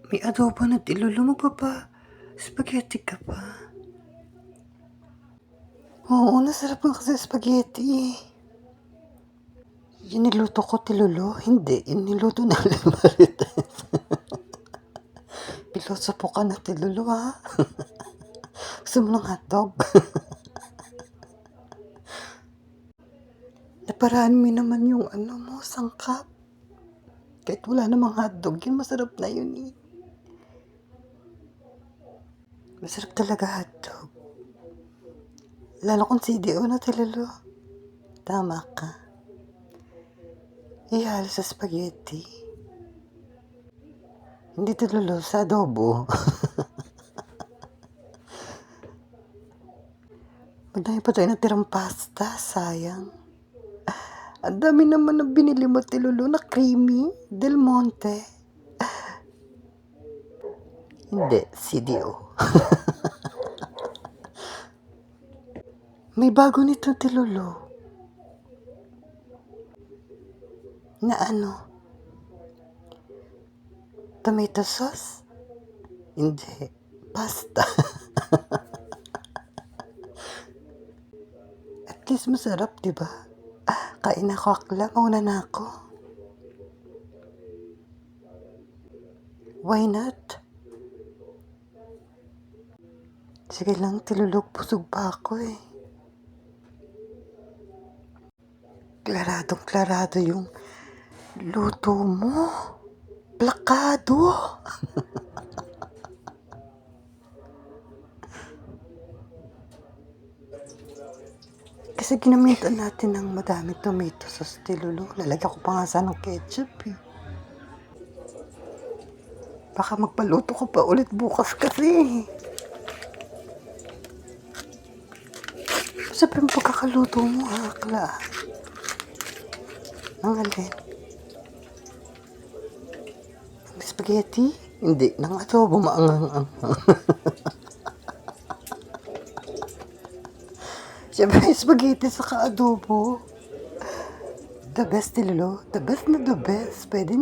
May adobo na tilolo mo pa ba? Spaghetti ka pa. Oo, nasarap nga kasi spaghetti eh. Yung niluto ko tilolo? Hindi, yung niluto na Marites. Pilosopo ka na tilolo ha. Gusto mo ng hotdog? Naparaan mo naman yung mo, sangkap. Kahit wala namang hotdog, yun masarap na yun eh. Masarap talaga hotdog. Lalo kung CDO na tilalo. Tama ka. Ihalo sa spaghetti. Hindi tilalo, sa adobo. Madami pa tayo natirang pasta, sayang. Ang dami naman na binili mo tilalo na creamy, Del Monte. Hindi, CDO. May bago nito tilalo. Na tomato sauce? Hindi, pasta. At least masarap, diba? Kain ako akla, mauna na ako. Why not? Sige lang, tilulog, busog pa ako eh. Klaradong-klarado yung luto mo. Plakado. Kasi ginamitan natin ng madami tomato sauce tilulu. Lalagyan ko pa nga sana ng ketchup eh. Baka magpaluto ko pa ulit bukas kasi. Sabi mo pagkakaluto mo akla. Ang alin? Ang spaghetti? Hindi, nang adobo maangang-ang. Siyempre, spaghetti sa adobo. The best tilalo. The best na the best. Pwede.